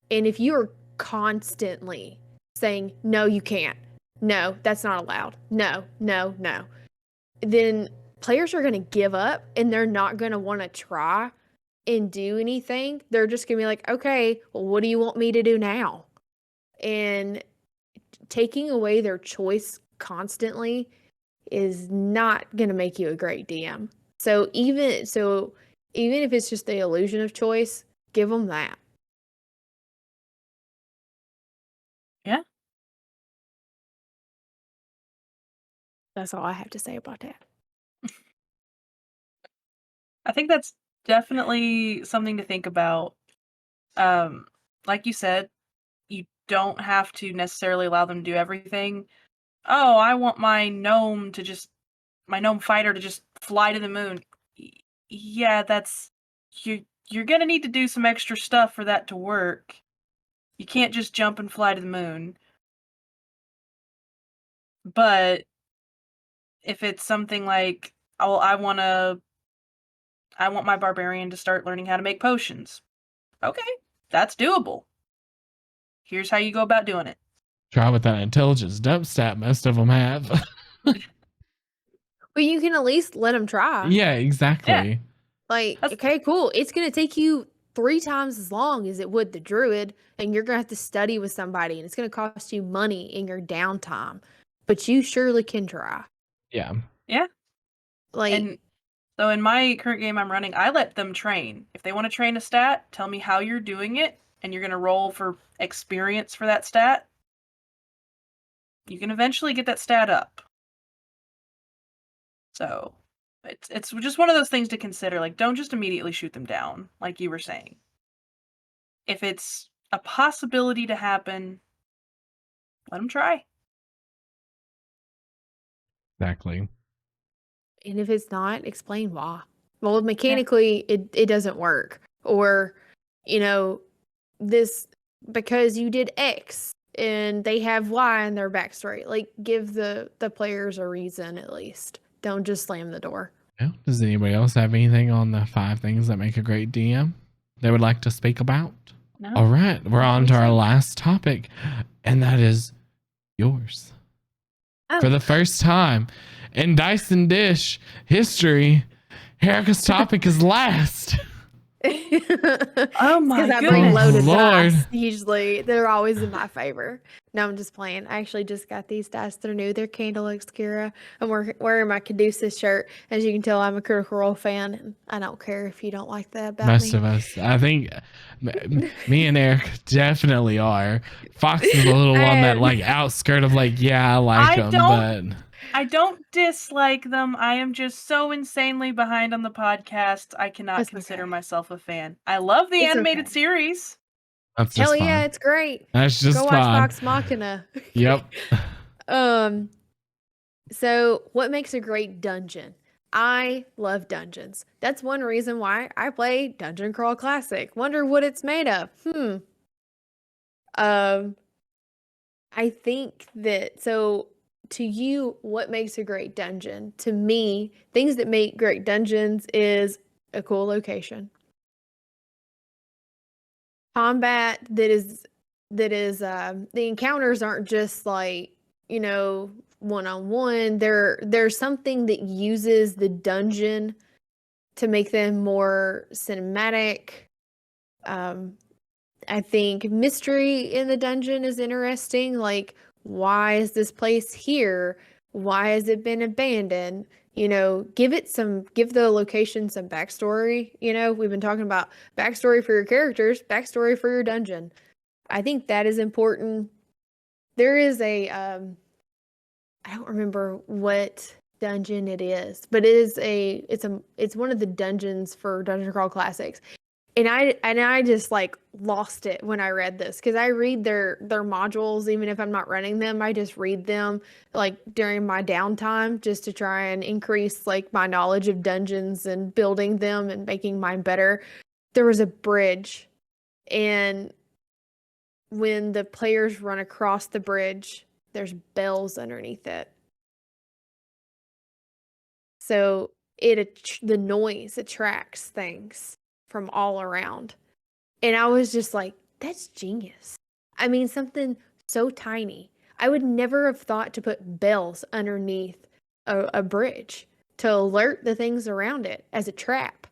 And if you are constantly saying, no, you can't. No, that's not allowed. No, no, no. Then players are going to give up and they're not going to want to try and do anything. They're just going to be like, okay, well, what do you want me to do now? And taking away their choice constantly is not going to make you a great DM. So even if it's just the illusion of choice, give them that. Yeah. That's all I have to say about that. I think that's definitely something to think about. Like you said, you don't have to necessarily allow them to do everything. Oh, I want my gnome fighter to just fly to the moon. Yeah, you're gonna need to do some extra stuff for that to work. You can't just jump and fly to the moon. But if it's something like, oh, I want my barbarian to start learning how to make potions. Okay, that's doable. Here's how you go about doing it. Try with that intelligence dump stat most of them have. But you can at least let them try. Yeah, exactly. Yeah. Like, okay, cool. It's going to take you 3 times as long as it would the druid, and you're going to have to study with somebody, and it's going to cost you money in your downtime. But you surely can try. Yeah. Yeah. Like, And so in my current game I'm running, I let them train. If they want to train a stat, tell me how you're doing it, and you're going to roll for experience for that stat. You can eventually get that stat up. So it's just one of those things to consider. Like, don't just immediately shoot them down, like you were saying. If it's a possibility to happen, let them try. Exactly. and if it's not, explain why. Well, mechanically, it doesn't work. Or, this, because you did X and they have Y in their backstory. Like, give the players a reason at least. Don't just slam the door. Yeah. Does anybody else have anything on the 5 things that make a great DM they would like to speak about? No? All right. We're on to our last topic, and that is yours. For the first time in Dyson Dish history, Erica's topic is last. Oh my Because I bring goodness. loaded Lord. dice. Usually, they're always in my favor. No, I'm just playing. I actually just got these dice. They're new. They're Candle Obscura. I'm wearing my Caduceus shirt. As you can tell, I'm a Critical Role fan, and I don't care if you don't like that about Most me. of us, I think, me and Eric definitely are. Fox is a little one that And- like outskirt of like, yeah, I like I them, but I don't dislike them. I am just so insanely behind on the podcast. I cannot That's consider okay. myself a fan. I love the It's animated okay. series. that's just Hell yeah, fine. it's great. That's just Go watch fine. Vox Machina. Yep. So what makes a great dungeon? I love dungeons. That's one reason why I play Dungeon Crawl Classic. Wonder what it's made of. I think that so to you, what makes a great dungeon? To me, things that make great dungeons is a cool location. Combat the encounters aren't just like, one-on-one. There's something that uses the dungeon to make them more cinematic. I think mystery in the dungeon is interesting. Like, why is this place here? Why has it been abandoned? Give the location some backstory. We've been talking about backstory for your characters, backstory for your dungeon. I think that is important. There is I don't remember what dungeon it is, but it's one of the dungeons for Dungeon Crawl Classics. And I just like lost it when I read this, because I read their modules even if I'm not running them. I just read them like during my downtime just to try and increase like my knowledge of dungeons and building them and making mine better. There was a bridge, and when the players run across the bridge, there's bells underneath it. So the noise attracts things from all around. And I was just like, that's genius. I mean, something so tiny. I would never have thought to put bells underneath a bridge to alert the things around it as a trap.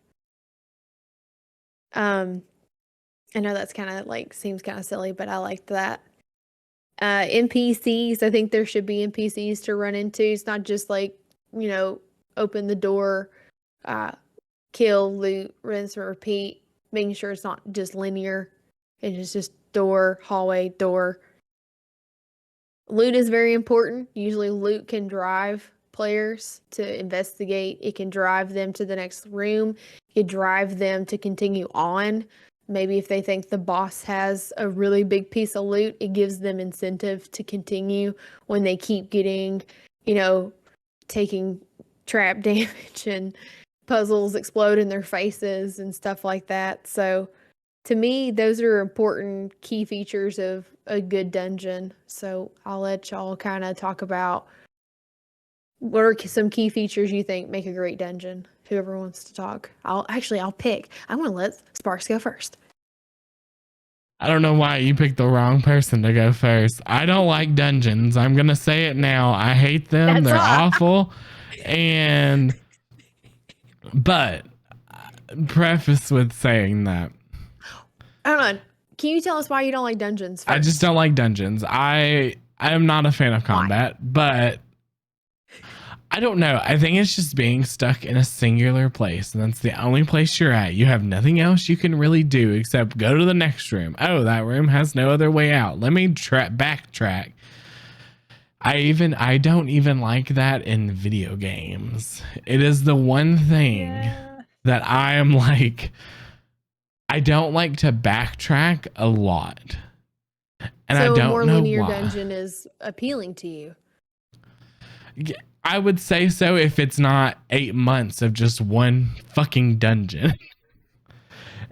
I know that's kind of like seems kind of silly, but I liked that. NPCs, I think there should be NPCs to run into. It's not just like, open the door, kill, loot, rinse, and repeat, making sure it's not just linear. It's just door, hallway, door. Loot is very important. Usually loot can drive players to investigate. It can drive them to the next room. It can drive them to continue on. Maybe if they think the boss has a really big piece of loot, it gives them incentive to continue when they keep getting, taking trap damage and puzzles explode in their faces and stuff like that. So to me, those are important key features of a good dungeon. So I'll let y'all kind of talk about what are some key features you think make a great dungeon. Whoever wants to talk. I'll pick. I'm going to let Sparks go first. I don't know why you picked the wrong person to go first. I don't like dungeons. I'm going to say it now. I hate them. They're awful. But preface with saying that. Hold on. Can you tell us why you don't like dungeons first? I just don't like dungeons. I am not a fan of combat, but I don't know. I think it's just being stuck in a singular place, and that's the only place you're at. You have nothing else you can really do except go to the next room. Oh, that room has no other way out. Let me backtrack. I don't even like that in video games. It is the one thing that I am like, I don't like to backtrack a lot. And so I don't a more know linear why. dungeon is appealing to you. I would say so if it's not 8 months of just one fucking dungeon.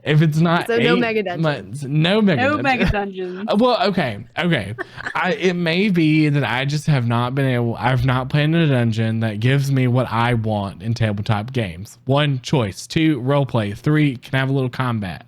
If it's not so no mega dungeons. No mega dungeons. Well, okay. It may be that I just have not been able. I've not played in a dungeon that gives me what I want in tabletop games. 1, choice. 2, roleplay. 3, can have a little combat.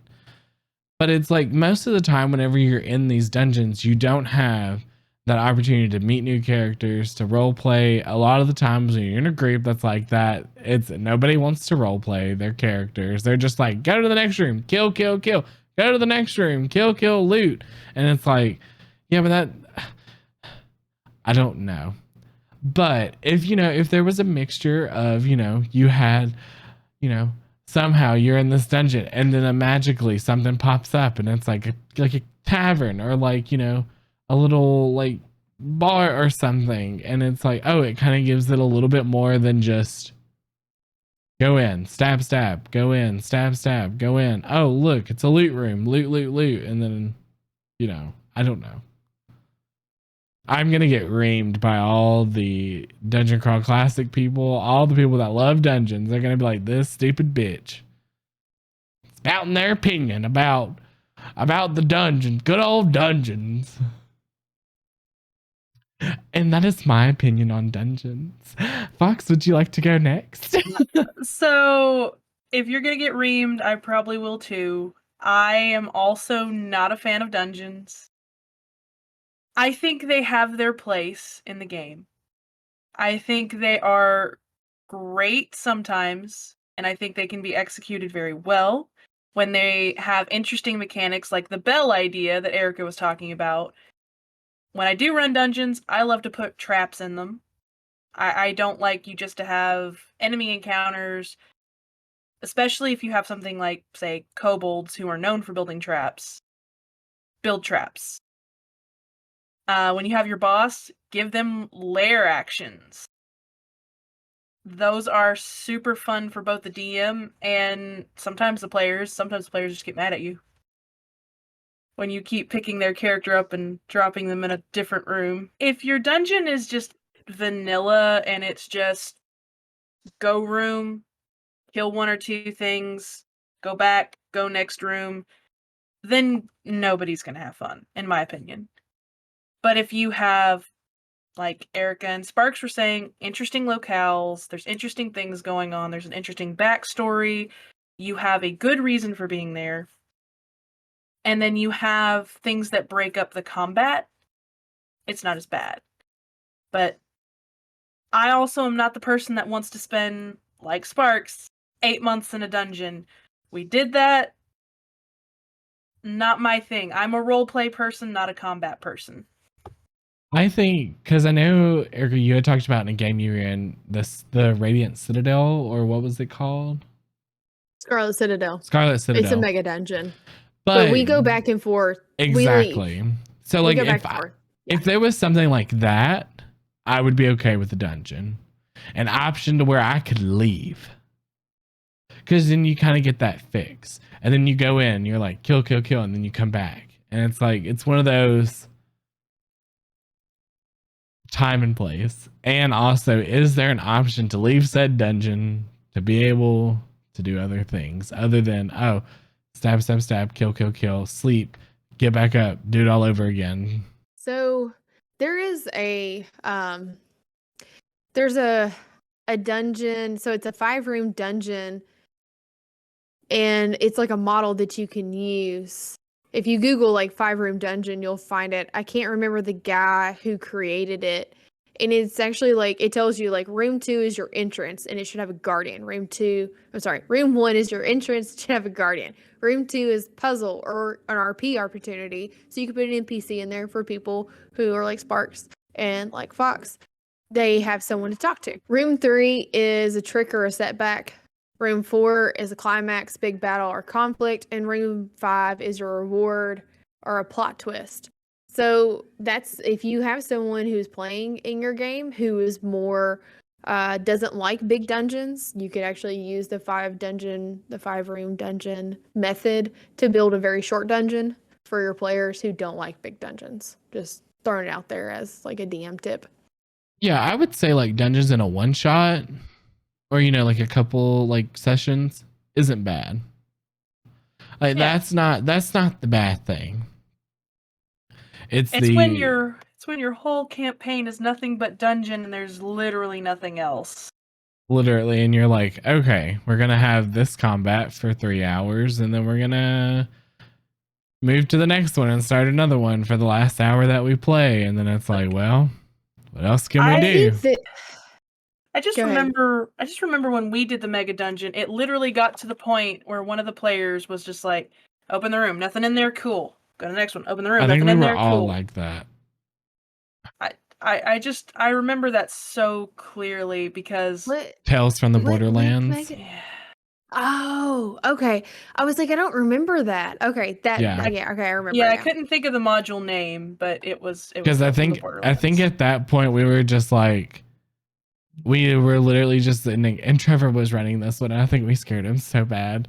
But it's like most of the time, whenever you're in these dungeons, you don't have that opportunity to meet new characters, to role play. A lot of the times when you're in a group that's like that, it's nobody wants to role play their characters. They're just like, go to the next room, kill, kill, kill. Go to the next room, kill, kill, loot. And it's like, yeah, but that, I don't know. But if, if there was a mixture of, you had, somehow you're in this dungeon and then magically something pops up and it's like a tavern or like, a little like bar or something. And it's like, oh, it kind of gives it a little bit more than just go in, stab, stab, go in, stab, stab, go in. Oh, look, it's a loot room, loot, loot, loot. And then, I don't know. I'm going to get reamed by all the Dungeon Crawl Classic people, all the people that love dungeons. They're going to be like, this stupid bitch. Spouting their opinion about the dungeons, good old dungeons. And that is my opinion on dungeons. Fox, would you like to go next? So, if you're going to get reamed, I probably will too. I am also not a fan of dungeons. I think they have their place in the game. I think they are great sometimes, and I think they can be executed very well when they have interesting mechanics like the bell idea that Erica was talking about. When I do run dungeons, I love to put traps in them. I don't like you just to have enemy encounters, especially if you have something like, say, kobolds who are known for building traps. Build traps. When you have your boss, give them lair actions. Those are super fun for both the DM and sometimes the players. Sometimes the players just get mad at you when you keep picking their character up and dropping them in a different room. If your dungeon is just vanilla and it's just go room, kill one or two things, go back, go next room, then nobody's going to have fun, in my opinion. But if you have, like Erica and Sparks were saying, interesting locales, there's interesting things going on, there's an interesting backstory, you have a good reason for being there, and then you have things that break up the combat, it's not as bad. But I also am not the person that wants to spend, like Sparks, 8 months in a dungeon. We did that. Not my thing. I'm a roleplay person, not a combat person. I think, because I know, Erica, you had talked about in a game you were in, the Radiant Citadel, or what was it called? Scarlet Citadel. Scarlet Citadel. It's a mega dungeon. But we go back and forth. Exactly. So, like, Yeah. if there was something like that, I would be okay with the dungeon. An option to where I could leave. Because then you kind of get that fix. And then you go in, you're like, kill, kill, kill, and then you come back. And it's like, it's one of those time and place. And also, is there an option to leave said dungeon to be able to do other things other than, oh, stab, stab, stab, kill, kill, kill, sleep, get back up, do it all over again? So there is there's a dungeon. So it's a 5-room dungeon, and it's like a model that you can use. If you Google like 5-room dungeon, you'll find it. I can't remember the guy who created it. And it's actually like, it tells you like room 2 is your entrance and it should have a guardian. Room 1 is your entrance, it should have a guardian. Room 2 is puzzle or an RP opportunity. So you can put an NPC in there for people who are like Sparks and like Fox. They have someone to talk to. Room 3 is a trick or a setback. Room 4 is a climax, big battle, or conflict. And room 5 is your reward or a plot twist. So that's if you have someone who's playing in your game who is more doesn't like big dungeons, you could actually use the 5-room dungeon method to build a very short dungeon for your players who don't like big dungeons. Just throwing it out there as like a DM tip. Yeah, I would say like dungeons in a one shot, or like a couple like sessions isn't bad. Like that's not the bad thing. It's when your whole campaign is nothing but dungeon and there's literally nothing else. Literally, and you're like, okay, we're gonna have this combat for 3 hours, and then we're gonna move to the next one and start another one for the last hour that we play. And then it's like, well, what else can we I do? think that I just Go ahead. remember when we did the mega dungeon, it literally got to the point where one of the players was just like, open the room, nothing in there, cool. Go to the next one, open the room, I think nothing we in were there, all cool. like that. I remember that so clearly because what Tales from the what Link Borderlands. Mega- yeah. Oh, okay. I was like, I don't remember that. Okay, that Yeah. yeah, okay, I remember. Yeah, I now. couldn't think of the module name, but it was Because I Tales from the think Borderlands. at that point we were just like, we were literally just sitting, and Trevor was running this one. And I think we scared him so bad.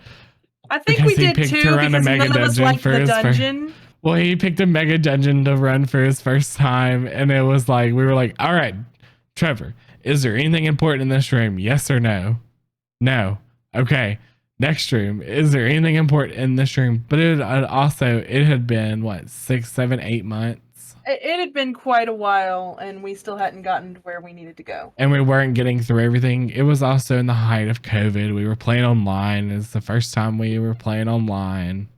I think because we he did picked too to run a because mega none of us dungeon liked for the his first- dungeon. Well, he picked a mega dungeon to run for his first time, and it was like, we were like, all right, Trevor, is there anything important in this room? Yes or no? No. Okay. Next room. Is there anything important in this room? But it had been what, 6, 7, 8 months, It had been quite a while, and we still hadn't gotten to where we needed to go. and we weren't getting through everything. It was also in the height of COVID. We were playing online. It's the first time we were playing online.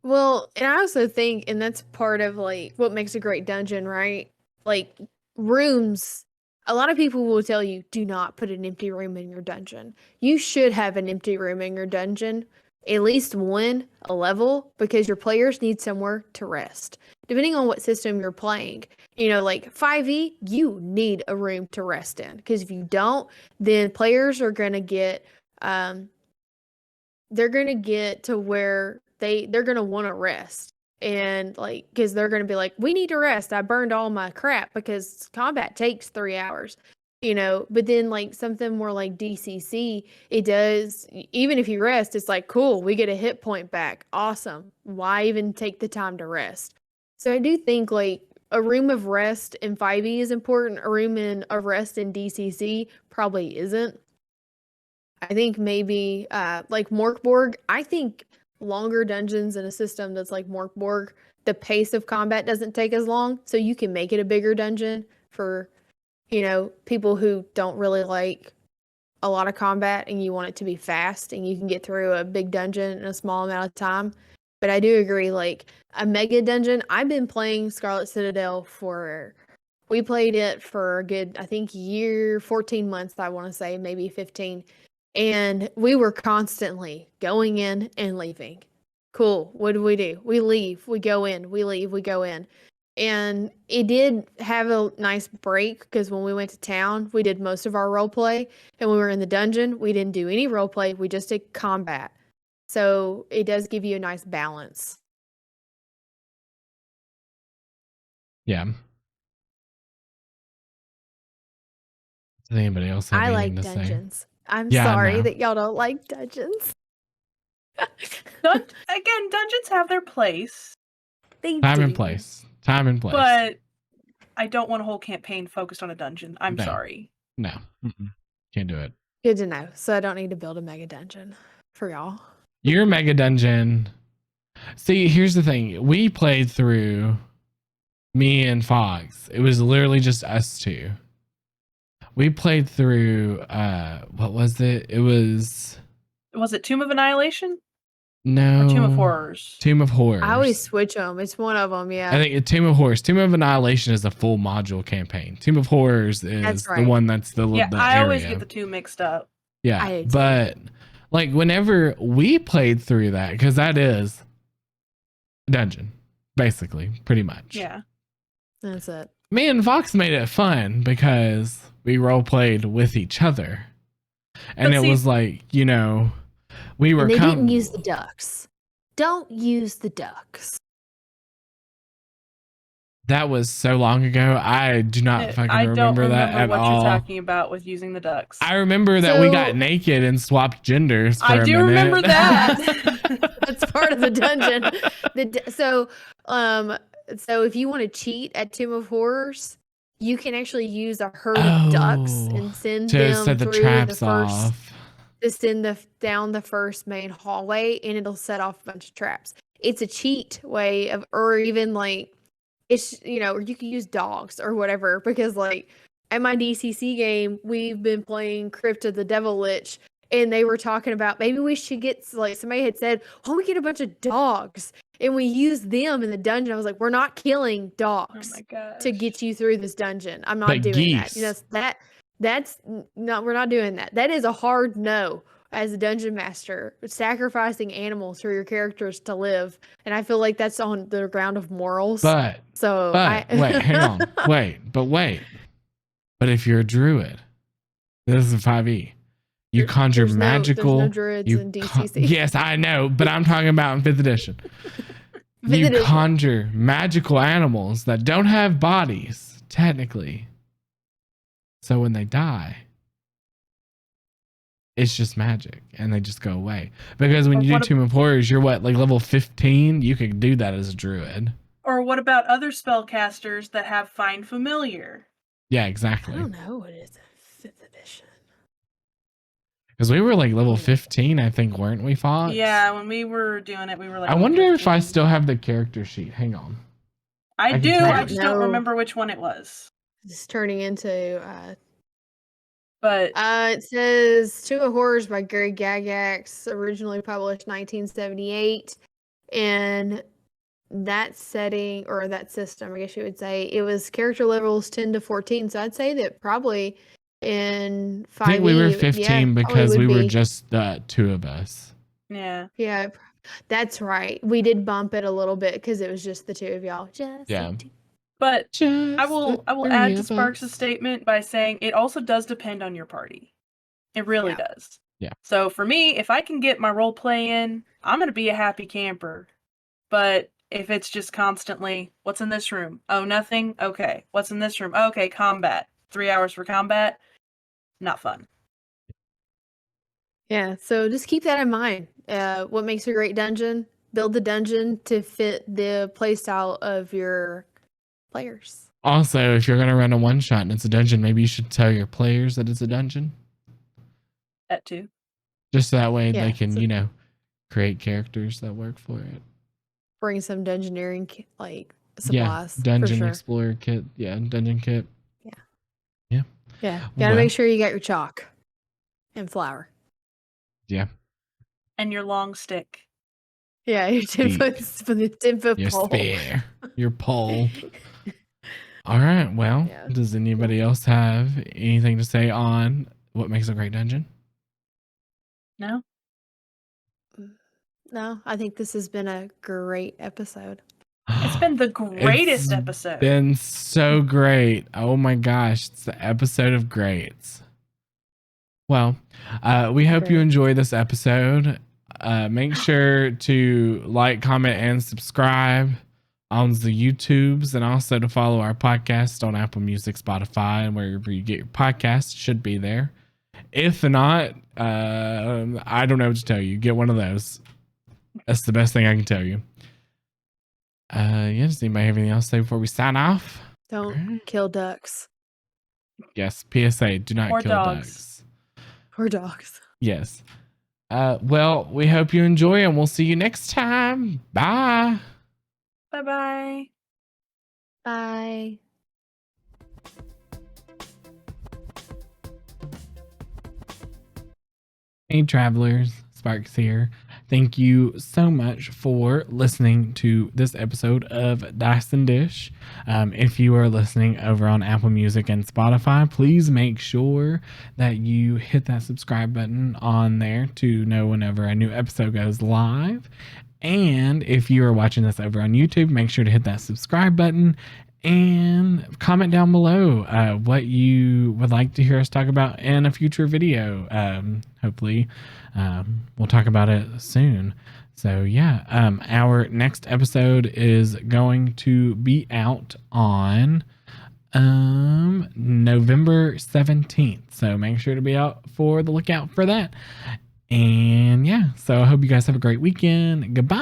Well, and I also think, and that's part of like what makes a great dungeon, right? Like rooms. A lot of people will tell you, do not put an empty room in your dungeon. You should have an empty room in your dungeon, at least one a level, because your players need somewhere to rest. Depending on what system you're playing, like 5e, you need a room to rest in, because if you don't, then players are gonna get, they're gonna get to where they're gonna want to rest, and like, because they're gonna be like, we need to rest. I burned all my crap because combat takes 3 hours, but then like something more like DCC, it does, even if you rest, it's like, cool, we get a hit point back, awesome, why even take the time to rest? So I do think like a room of rest in 5e is important. A room of rest in DCC probably isn't. I think maybe like Morkborg, I think longer dungeons in a system that's like Morkborg, the pace of combat doesn't take as long, so you can make it a bigger dungeon for, people who don't really like a lot of combat and you want it to be fast and you can get through a big dungeon in a small amount of time. But I do agree, like a mega dungeon, I've been playing Scarlet Citadel we played it for a good, I think, year, 14 months, I want to say, maybe 15. And we were constantly going in and leaving. Cool. What do? We leave, we go in, we leave, we go in. And it did have a nice break because when we went to town, we did most of our role play. And when we were in the dungeon, we didn't do any role play. We just did combat. So it does give you a nice balance. Yeah. Does anybody else have I like anything to say? dungeons. I'm Yeah, I sorry know. that y'all don't like dungeons. Again, dungeons have their place, They Time and do. place. Time and place. but I don't want a whole campaign focused on a dungeon. I'm No. sorry. No. Can't do it. Good to know. So I don't need to build a mega dungeon for y'all. Your mega dungeon. See, here's the thing. We played through, me and Fox. It was literally just us two. We played through what was it? It was it Tomb of Annihilation no or Tomb of Horrors? Tomb of Horrors. I always switch them. It's one of them, yeah. I think it's Tomb of Horrors. Tomb of Annihilation is a full module campaign. Tomb of Horrors is That's the right. one that's the Yeah, the I always area. get the two mixed up. Yeah, I do too. but like whenever we played through that, because that is dungeon, basically, pretty much. Yeah. That's it. Me and Fox made it fun because we role played with each other, and But it see- was like, we were And they didn't use the ducks. Don't use the ducks. That was so long ago. I do not fucking I don't remember that remember at what all. you're talking about with using the ducks. I remember that we So- got naked and swapped genders. For I a do minute. remember that. That's part of the dungeon. So if you want to cheat at Tomb of Horrors, you can actually use a herd of ducks and send to them set the through traps the first, off. to send down the first main hallway, and it'll set off a bunch of traps. It's a cheat way of, or even like, it's, or you can use dogs or whatever, because like at my DCC game, we've been playing Crypt of the Devil Lich, and they were talking about maybe we should get, like, somebody had said, "Oh, we get a bunch of dogs and we use them in the dungeon." I was like, "We're not killing Oh dogs my gosh. to get you through this dungeon. I'm not But doing that." You know, geese. that's no, we're not doing that. That is a hard no as a dungeon master. Sacrificing animals for your characters to live, and I feel like that's on the ground of morals. But So wait, hang on. Wait. But if you're a druid, this is a 5e. You conjure there's magical. no druids in DCC. Yes, I know, but I'm talking about in 5th edition. Fifth You edition. conjure magical animals that don't have bodies, technically. So when they die, it's just magic and they just go away. Because when Or you do what Tomb of Horrors, you're what, like level 15? You could do that as a druid. Or what about other spellcasters that have Find Familiar? Yeah, I exactly. don't know what is 5th edition. Because we were like level 15, I think, weren't we, Fox? Yeah, when we were doing it, we were like. I wonder if I 15. still have the character sheet. Hang on. I can do. tell I you. just No. don't remember which one it was. It's turning into But it says Tomb of Horrors by Gary Gygax, originally published 1978. And that setting, or that system, I guess you would say, it was character levels 10 to 14. So I'd say that probably in 5e, I think we were 15 probably because would we were be. just the two of us. yeah, Yeah, that's right. We did bump it a little bit because it was just the two of y'all. Just Yeah. the two. but Just I will the add three to of Sparks' us. statement by saying it also does depend on your party. It really Yeah. does. Yeah. So for me, if I can get my role play in, I'm gonna be a happy camper. But if it's just constantly, what's in this room? Oh, nothing? Okay. What's in this room? Okay, combat. 3 hours for combat. Not fun. Yeah, so just keep that in mind. What makes a great dungeon? Build the dungeon to fit the playstyle of your players. Also, if you're going to run a one shot and it's a dungeon, maybe you should tell your players that it's a dungeon. That too. Just so that way Yeah, they can, so- create characters that work for it. Bring some dungeoneering like Yeah, supplies. dungeon for sure. explorer kit. Yeah, dungeon kit. Yeah, gotta Well- make sure you got your chalk and flour. Yeah, And your long stick. Yeah, your 10-foot for the 10-foot your pole. spear, your pole. All right. Well, Yeah. does anybody else have anything to say on what makes a great dungeon? No? No, I think this has been a great episode. It's been the greatest It's episode. Been so great. Oh my gosh, it's the episode of greats. Well, we hope you Great. enjoy this episode. Make sure to like, comment, and subscribe on the YouTubes, and also to follow our podcast on Apple Music, Spotify, and wherever you get your podcasts. Should be there. If not, I don't know what to tell you. Get one of those. That's the best thing I can tell you. Yeah, does anybody have anything else to say before we sign off? Don't Alright. kill ducks Yes, PSA, do not Or kill dogs. ducks. or dogs. Yes. Well, we hope you enjoy, and we'll see you next time. Bye. Bye-bye. Bye. Hey, travelers. Sparks here. Thank you so much for listening to this episode of Dice and Dish. If you are listening over on Apple Music and Spotify, please make sure that you hit that subscribe button on there to know whenever a new episode goes live. And if you are watching this over on YouTube, make sure to hit that subscribe button and comment down below what you would like to hear us talk about in a future video. Hopefully, we'll talk about it soon. So yeah, our next episode is going to be out on November 17th. So make sure to be out for the lookout for that. And yeah, so I hope you guys have a great weekend. Goodbye.